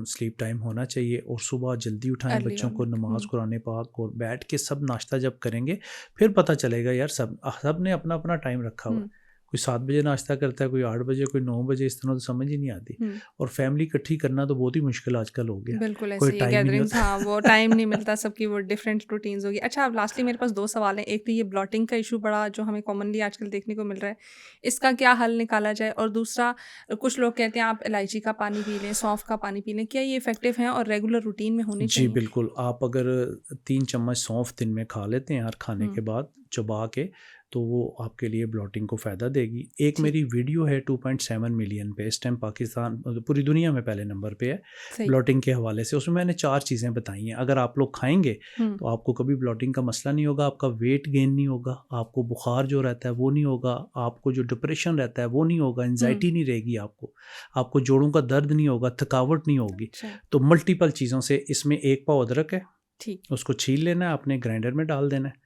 स्लीप टाइम होना चाहिए और सुबह जल्दी उठाएं बच्चों को, नमाज कुरान पाक और बैठ के सब नाश्ता जब करेंगे फिर पता चलेगा यार सब ने अपना अपना टाइम रखा हुआ है। कोई 7 बजे नाश्ता करता है, कोई 8 बजे, कोई 9 बजे, इस तरह तो समझ ही नहीं आती। और फैमिली इकट्ठी करना तो बहुत ही मुश्किल आजकल हो गया। बिल्कुल ऐसे ही गैदरिंग्स, हाँ वो टाइम नहीं मिलता, सबकी वो डिफरेंट रूटीन्स होगी। अच्छा, अब लास्टली मेरे पास 2 सवाल हैं। एक तो ये ब्लॉटिंग का इशू बड़ा जो हमें कॉमनली आजकल देखने को मिल रहा है, इसका क्या हल निकाला जाए? और दूसरा, कुछ लोग कहते हैं आप इलायची का पानी पी लें, सौंफ का पानी पी लें, क्या ये इफेक्टिव हैं और रेगुलर रूटीन में होनी चाहिए? जी बिल्कुल, आप अगर 3 चम्मच सौंफ दिन में खा लेते हैं हर खाने के बाद चबा के, तो वो आपके लिए ब्लॉटिंग को फ़ायदा देगी। एक मेरी वीडियो है 2.7 मिलियन पे, इस टाइम पाकिस्तान पूरी दुनिया में पहले नंबर पे है ब्लॉटिंग के हवाले से। उसमें मैंने 4 चीज़ें बताई हैं। अगर आप लोग खाएंगे तो आपको कभी ब्लॉटिंग का मसला नहीं होगा, आपका वेट गेन नहीं होगा, आपको बुखार जो रहता है वो नहीं होगा, आपको जो डिप्रेशन रहता है वो नहीं होगा, एंजाइटी नहीं रहेगी, आपको जोड़ों का दर्द नहीं होगा, थकावट नहीं होगी। तो मल्टीपल चीज़ों से इसमें 1 पाव अदरक है, उसको छील लेना है, आपने ग्राइंडर में डाल देना है।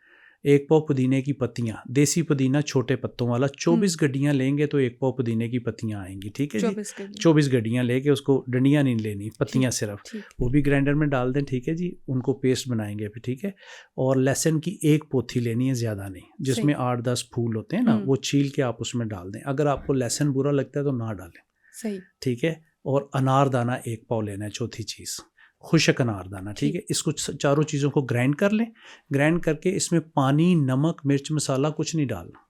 1 पाव पुदीने की पत्तियाँ, देसी पुदीना छोटे पत्तों वाला, 24 गड्डियाँ लेंगे तो 1 पाव पुदीने की पत्तियाँ आएंगी, ठीक है जी। 24 गड्डियाँ लेके, उसको डंडियाँ नहीं लेनी, पत्तियाँ सिर्फ, वो भी ग्राइंडर में डाल दें, ठीक है जी। उनको पेस्ट बनाएंगे फिर, ठीक है। और लहसुन की 1 पोथी लेनी है, ज़्यादा नहीं, जिसमें 8-10 फूल होते हैं ना, वो छील के आप उसमें डाल दें। अगर आपको लहसुन बुरा लगता है तो ना डालें, सही, ठीक है। और अनारदाना 1 पाव लेना है, चौथी चीज़ खुशक अनारदाना, ठीक है। इसको चारों चीज़ों को ग्राइंड कर लें। ग्राइंड करके इसमें पानी, नमक, मिर्च मसाला कुछ नहीं डालना,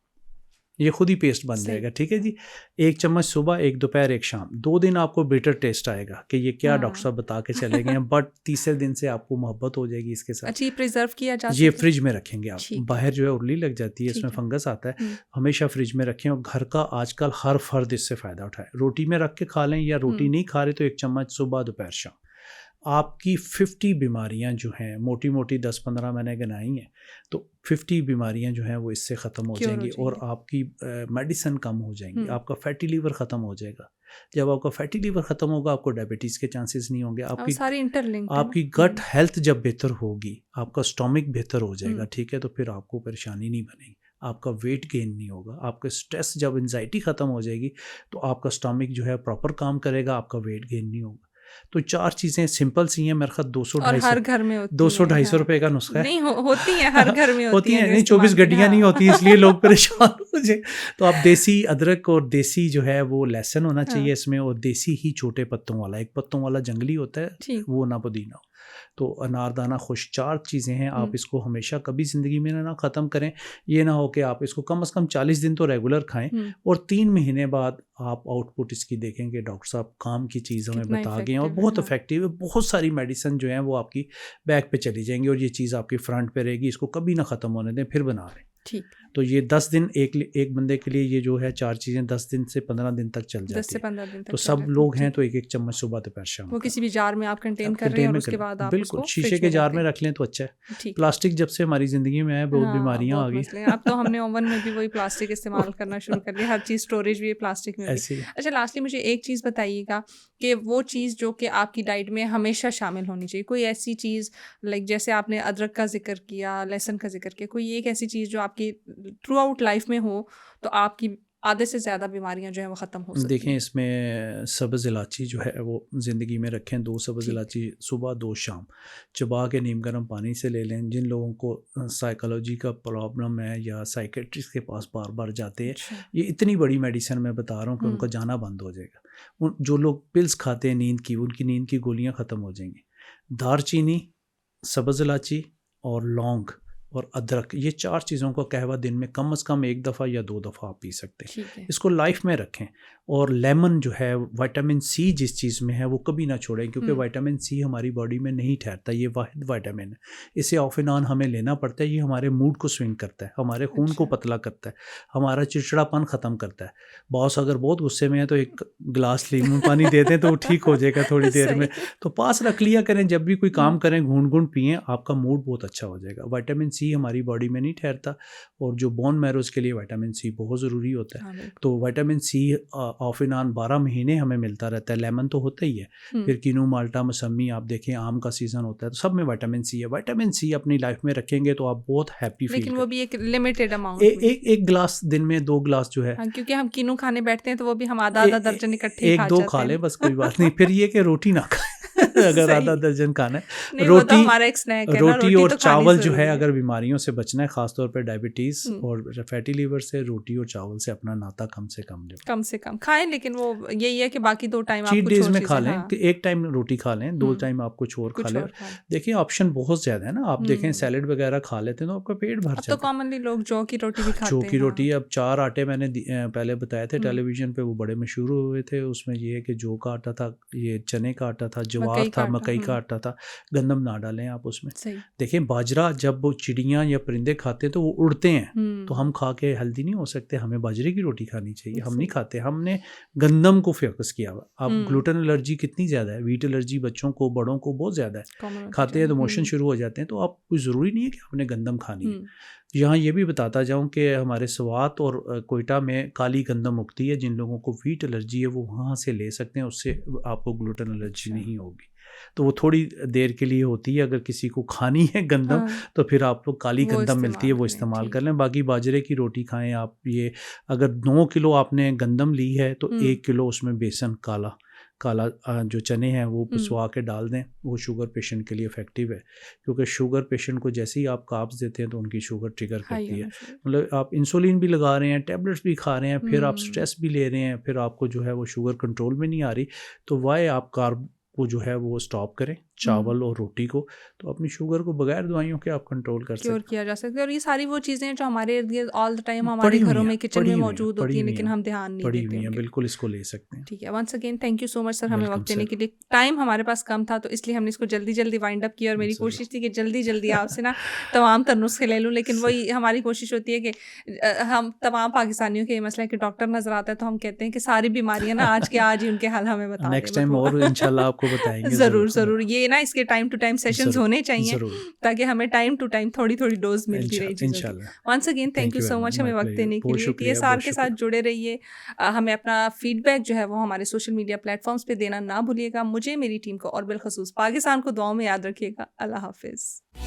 ये खुद ही पेस्ट बन जाएगा, ठीक है जी। 1 चम्मच सुबह, 1 दोपहर, 1 शाम, 2 दिन आपको बिटर टेस्ट आएगा कि ये क्या डॉक्टर साहब बता के चले गए हैं, बट तीसरे दिन से आपको मोहब्बत हो जाएगी इसके साथ। अच्छा, प्रिजर्व किया जा सकता है? ये फ्रिज में रखेंगे आप, बाहर जो है उर्ली लग जाती है, इसमें फंगस आता है, हमेशा फ्रिज में रखें। और घर का आजकल हर फर्द इससे फ़ायदा उठाए। रोटी में रख के खा लें, या रोटी नहीं खा रहे तो 1 चम्मच सुबह, दोपहर, शाम। आपकी 50 बीमारियां जो हैं, मोटी मोटी 10-15 मैंने गिनाई हैं, तो 50 बीमारियां जो हैं वो इससे ख़त्म हो जाएंगी। और आपकी मेडिसिन कम हो जाएंगी, आपका फैटी लीवर ख़त्म हो जाएगा। जब आपका फैटी लीवर ख़त्म होगा, आपको डायबिटीज़ के चांसेस नहीं होंगे। आपकी गट हेल्थ जब बेहतर होगी, आपका स्टोमिक बेहतर हो जाएगा, ठीक है, तो फिर आपको परेशानी नहीं बनेगी, आपका वेट गेन नहीं होगा, आपका स्ट्रेस, जब एंजाइटी ख़त्म हो जाएगी तो आपका स्टोमिक जो है प्रॉपर काम करेगा, आपका वेट गेन नहीं होगा। तो 4 चीज़ें सिंपल सी हैं, मेरे ख्याल 200-250 हर घर में होती 200-250 रुपए का नुस्खा है। नहीं होती है, हर घर में होती है। नहीं, 24 गड्डियाँ नहीं होती, इसलिए लोग परेशान हो जाए। तो आप देसी अदरक और देसी जो है वो लहसुन होना चाहिए इसमें, और देसी ही छोटे पत्तों वाला, 1 पत्तों वाला जंगली होता है वो, ना पुदीना। तो अनारदाना, खुश, 4 चीज़ें हैं। आप इसको हमेशा कभी ज़िंदगी में ना ख़त्म करें। ये ना हो कि आप इसको कम से कम 40 दिन तो रेगुलर खाएं, और 3 महीने बाद आप आउटपुट इसकी देखेंगे, डॉक्टर साहब काम की चीज़ हमें बता गए हैं और बहुत इफेक्टिव है। बहुत सारी मेडिसिन जो है वो आपकी बैक पे चली जाएंगी, और ये चीज़ आपकी फ्रंट पे रहेगी। इसको कभी ना ख़त्म होने दें, फिर बना लें, ठीक। तो ये 10 दिन एक बंदे के लिए ये जो है 4 चीज़ें 10 दिन से 15 दिन तक चल जाती है। 10 से 15 दिन तक। तो सब लोग हैं तो 1-1 चम्मच सुबह, दोपहर, शाम। वो किसी भी जार में आप कंटेन कर रहे हैं और उसके बाद आप बिल्कुल शीशे के जार में रख लें तो अच्छा है। प्लास्टिक जब से हमारी ज़िंदगी में है, बहुत बीमारियाँ आ गई। अब तो हमने ओवन में भी वही प्लास्टिक इस्तेमाल करना शुरू कर लिया, हर चीज़ स्टोरेज भी प्लास्टिक में। अच्छा, लास्टली मुझे एक चीज़ बताइएगा कि वो चीज़ जो कि आपकी डाइट में हमेशा शामिल होनी चाहिए, कोई ऐसी चीज़, लाइक जैसे आपने अदरक का जिक्र किया, लहसुन का जिक्र किया, कोई एक ऐसी चीज़ जो आपकी थ्रू आउट लाइफ में हो तो आपकी आधे से ज़्यादा बीमारियां जो हैं वो ख़त्म हो सकती हैं? देखें, इसमें सब्ज़ इलायची जो है वो ज़िंदगी में रखें, 2 सब्ज़ इलायची सुबह, 2 शाम, चबा के नीम गर्म पानी से ले लें। जिन लोगों को साइकोलॉजी का प्रॉब्लम है या साइकेट्रिस्ट के पास बार बार जाते हैं, ये इतनी बड़ी मेडिसिन मैं बता रहा हूँ कि उनका जाना बंद हो जाएगा। जो लोग पिल्स खाते हैं नींद की, उनकी नींद की गोलियाँ ख़त्म हो जाएंगी। दारचीनी, सब्ज़ इलायची और लौंग और अदरक, ये 4 चीज़ों का कहवा दिन में कम से कम 1 दफ़ा या 2 दफ़ा आप पी सकते हैं। इसको लाइफ में रखें। और लेमन जो है, विटामिन सी जिस चीज़ में है वो कभी ना छोड़ें, क्योंकि विटामिन सी हमारी बॉडी में नहीं ठहरता, ये वाहिद विटामिन है। इसे ऑफ एंड ऑन हमें लेना पड़ता है। ये हमारे मूड को स्विंग करता है, हमारे खून को पतला करता है, हमारा चिड़चिड़ापन ख़त्म करता है। बॉस अगर बहुत गुस्से में है तो 1 गिलास नींबू पानी देते हैं तो वो ठीक हो जाएगा थोड़ी देर में। तो पास रख लिया करें, जब भी कोई काम करें घूंट पिएँ, आपका मूड बहुत अच्छा हो जाएगा। विटामिन सी हमारी बॉडी में नहीं ठहरता, और जो बोन मैरोज के लिए विटामिन सी बहुत ज़रूरी होता है। तो vitamin C off and on 12 महीने हमें मिलता रहता है। लेमन तो होता ही है, फिर किनू, माल्टा, मौसमी, आप देखें आम का सीज़न होता है, तो सब में विटामिन सी है। विटामिन सी अपनी लाइफ में रखेंगे तो आप बहुत हैप्पी फील, लेकिन वो भी एक लिमिटेड अमाउंट, एक गिलास दिन में, 2 गिलास जो है। क्योंकि हम किनू खाने बैठते हैं तो वो भी हम आधा दर्जन इकट्ठे 1-2 खा लें बस, कोई बात नहीं। फिर ये कि रोटी ना खाएं अगर आधा दर्जन खाना है। रोटी तो हमारा एक स्नैक है, रोटी और तो चावल जो है, अगर बीमारियों से बचना है, खासतौर पर डायबिटीज और फैटी लीवर से, रोटी और चावल से अपना नाता कम से कम खाएं। लेकिन वो यही है कि बाकी 2 टाइम चीट डेज में खा लें, एक टाइम रोटी खा लें, 2 टाइम आप कुछ और खा लें। देखिए ऑप्शन बहुत ज्यादा है ना, आप देखें सैलेड वगैरह खा लेते हैं तो आपका पेट भर जाता है। तो कॉमनली लोग जौ की रोटी भी खाते हैं। जौ की रोटी, अब 4 आटे मैंने पहले बताए थे टेलीविजन पे, वो बड़े मशहूर हुए थे। उसमें ये है कि जौ का आटा था, ये चने का आटा था, ज्वार था, मकई का आटा था, गंदम ना डालें आप उसमें। देखें बाजरा जब वो चिड़ियाँ या परिंदे खाते हैं तो वो उड़ते हैं, तो हम खा के हेल्दी नहीं हो सकते, हमें बाजरे की रोटी खानी चाहिए। हम नहीं खाते, हमने गंदम को फोकस किया हुआ। अब ग्लूटेन एलर्जी कितनी ज़्यादा है, वीट एलर्जी बच्चों को, बड़ों को बहुत ज़्यादा है, खाते हैं तो मोशन शुरू हो जाते हैं। तो आप कोई ज़रूरी नहीं है कि आपने गंदम खानी है। यहाँ ये भी बताता जाऊँ कि हमारे स्वात और कोयटा में काली गंदम उगती है, जिन लोगों को वीट एलर्जी है वो वहाँ से ले सकते हैं, उससे आपको ग्लूटेन एलर्जी नहीं होगी। तो वो थोड़ी देर के लिए होती है, अगर किसी को खानी है गंदम तो फिर आपको काली गंदम मिलती है, वो इस्तेमाल कर लें। बाकी बाजरे की रोटी खाएं आप। ये अगर 9 किलो आपने गंदम ली है तो 1 किलो उसमें बेसन काला जो चने हैं वो पिसवा के डाल दें। वो शुगर पेशेंट के लिए इफ़ेक्टिव है, क्योंकि शुगर पेशेंट को जैसे ही आप कार्ब्स देते हैं तो उनकी शुगर ट्रिगर करती है। मतलब आप इंसुलिन भी लगा रहे हैं, टैबलेट्स भी खा रहे हैं, फिर आप स्ट्रेस भी ले रहे हैं, फिर आपको जो है वो शुगर कंट्रोल में नहीं आ रही, तो वाई आप कार्ब को जो है वो स्टॉप करें, चावल और रोटी को, तो अपनी शुगर को बगैर दवाइयों के आप कंट्रोल कर सकते हैं, किया जा सकता है। और ये सारी वो चीज़ें जो हमारे इर्द गिर्द ऑल द टाइम हमारे घरों में, किचन में मौजूद होती हैं, लेकिन हम ध्यान नहीं देते हैं। बिल्कुल इसको ले सकते हैं। ठीक है, once again thank you so much sir, हमें वक्त देने के लिए। टाइम हमारे पास कम था तो इसलिए हमने इसको जल्दी वाइंड अप किया, और मेरी कोशिश थी कि जल्दी आपसे ना तमाम नुस्खे ले लूँ, लेकिन वही हमारी कोशिश होती है कि हम तमाम पाकिस्तानियों के ये मसला है कि डॉक्टर नजर आता है तो हम कहते हैं कि सारी बीमारियां ना आज के आज ही उनके हल हमें बता, नेक्स्ट टाइम और इंशाल्लाह आपको बताएंगे। जरूर ये ना इसके टाइम टू टाइम सेशंस होने चाहिए, ताकि हमें टाइम टू टाइम थोड़ी डोज मिलती रहे इंशाल्लाह। Once again thank you so much हमें वक्त देने के लिए। TSR के साथ जुड़े रहिए। हमें अपना फीडबैक जो है वो हमारे सोशल मीडिया प्लेटफॉर्म्स पे देना ना भूलिएगा। मुझे, मेरी टीम को और बिलखसूस पाकिस्तान को दुआओं में याद रखिएगा। अल्लाह हाफिज़।